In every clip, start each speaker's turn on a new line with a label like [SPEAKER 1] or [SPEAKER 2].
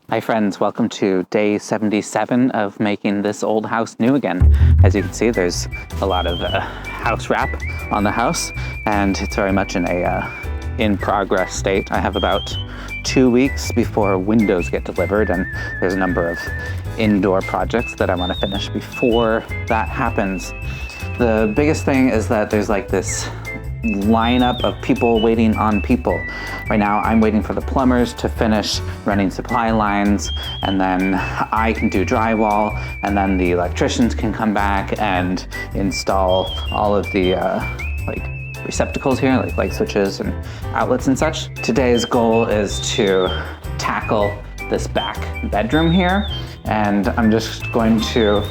[SPEAKER 1] Hi friends, welcome to day 77 of making this old house new again. As you can see, there's a lot of house wrap on the house, and it's very much in a in progress state. I have about 2 weeks before windows get delivered, and there's a number of indoor projects that I want to finish before that happens. The biggest thing is that there's like this lineup of people waiting on people. Right now I'm waiting for the plumbers to finish running supply lines, and then I can do drywall, and then the electricians can come back and install all of the like receptacles here, like light switches and outlets and such. Today's goal is to tackle this back bedroom here, and I'm just going to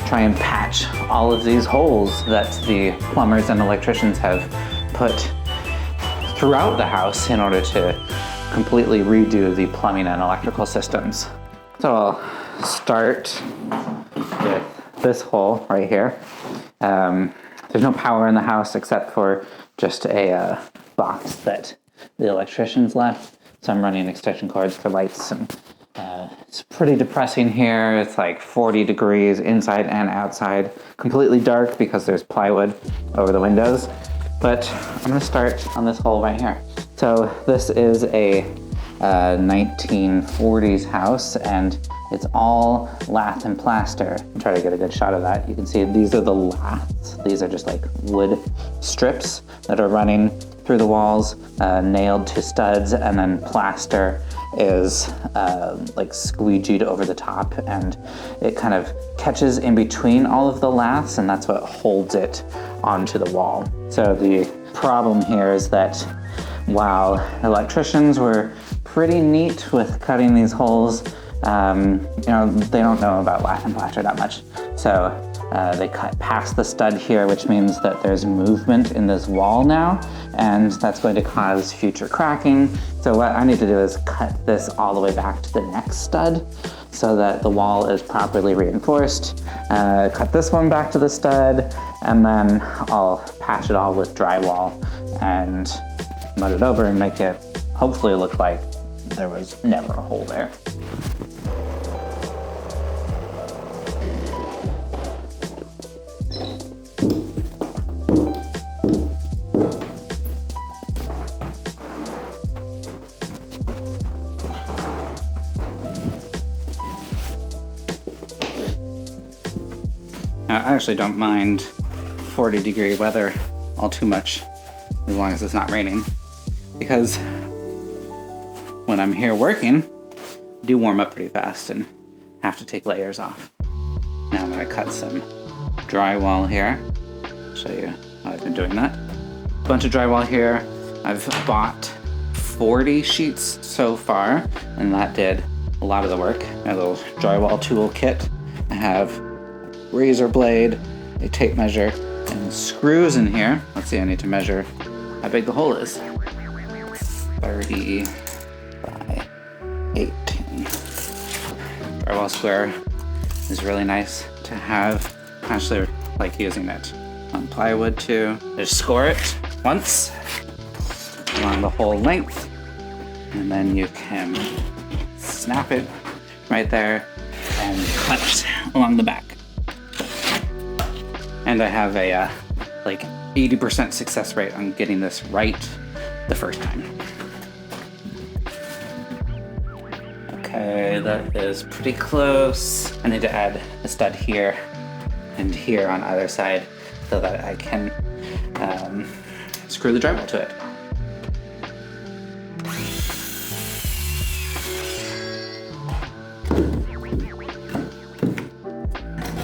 [SPEAKER 1] try and patch all of these holes that the plumbers and electricians have put throughout the house in order to completely redo the plumbing and electrical systems. So I'll start with this hole right here. There's no power in the house except for just a box that the electricians left. So I'm running extension cords for lights, and it's pretty depressing here. It's like 40 degrees inside and outside, completely dark because there's plywood over the windows. But I'm gonna start on this hole right here. So this is a 1940s house, and it's all lath and plaster. I'll try to get a good shot of that. You can see these are the laths. These are just like wood strips that are running through the walls, nailed to studs, and then plaster is like squeegeed over the top, and it kind of catches in between all of the laths, and that's what holds it onto the wall. So the problem here is that while electricians were pretty neat with cutting these holes, you know, they don't know about lath and plaster that much. So they cut past the stud here, which means that there's movement in this wall now, and that's going to cause future cracking. So what I need to do is cut this all the way back to the next stud so that the wall is properly reinforced. Cut this one back to the stud, and then I'll patch it all with drywall and mud it over and make it hopefully look like there was never a hole there. I actually don't mind 40-degree weather all too much, as long as it's not raining, because when I'm here working, I do warm up pretty fast and have to take layers off. Now I'm gonna cut some drywall here. I'll show you how I've been doing that. A bunch of drywall here. I've bought 40 sheets so far, and that did a lot of the work. My little drywall tool kit. I have razor blade, a tape measure, and screws in here. Let's see, I need to measure how big the hole is. 30 by 18. Drywall square is really nice to have. I actually like using it on plywood too. Just score it once along the whole length, and then you can snap it right there and cut it along the back. And I have a like 80% success rate on getting this right the first time. Okay, that is pretty close. I need to add a stud here and here on either side so that I can screw the drywall to it.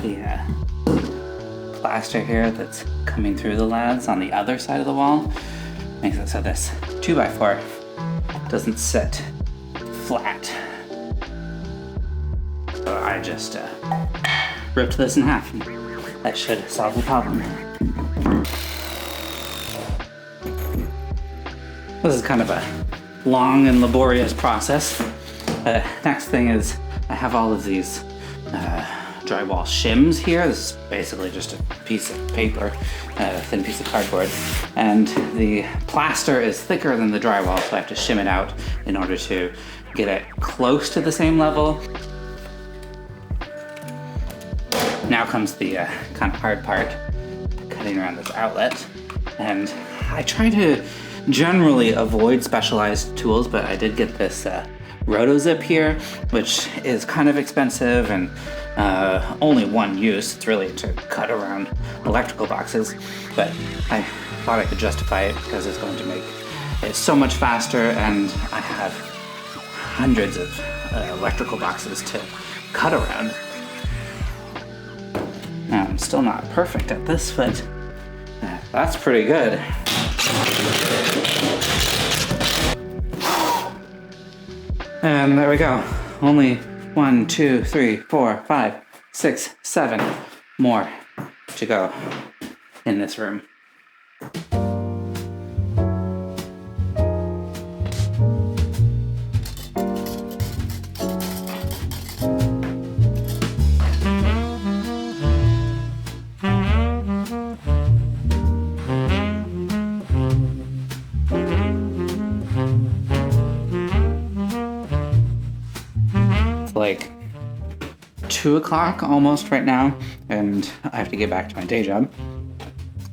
[SPEAKER 1] Yeah. Plaster here that's coming through the laths on the other side of the wall makes it so this 2x4 doesn't sit flat. So I just ripped this in half, and that should solve the problem. This is kind of a long and laborious process. Next thing is I have all of these drywall shims here. This is basically just a piece of paper, a thin piece of cardboard, and the plaster is thicker than the drywall, so I have to shim it out in order to get it close to the same level. Now comes the kind of hard part, cutting around this outlet. And I try to generally avoid specialized tools, but I did get this RotoZip here, which is kind of expensive and only one use. It's really to cut around electrical boxes, but I thought I could justify it because it's going to make it so much faster, and I have hundreds of electrical boxes to cut around. Now, I'm still not perfect at this, but that's pretty good. And there we go. Only 1, 2, 3, 4, 5, 6, 7 more to go in this room. Like 2 o'clock almost right now, and I have to get back to my day job.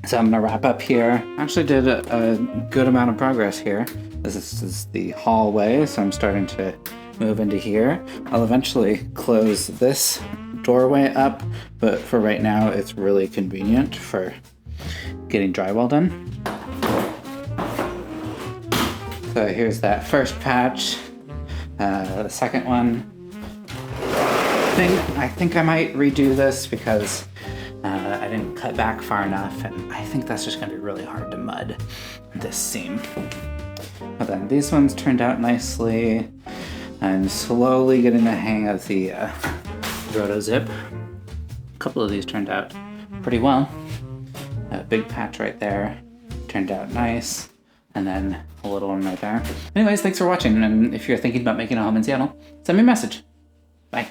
[SPEAKER 1] So I'm gonna wrap up here. Actually did a good amount of progress here. This is the hallway, so I'm starting to move into here. I'll eventually close this doorway up, but for right now it's really convenient for getting drywall done. So here's that first patch. The second one, I think I might redo this because I didn't cut back far enough, and I think that's just gonna be really hard to mud this seam. But then these ones turned out nicely. I'm slowly getting the hang of the RotoZip. A couple of these turned out pretty well. A big patch right there turned out nice, and then a little one right there. Anyways, thanks for watching, and if you're thinking about making a home in Seattle, send me a message. Bye.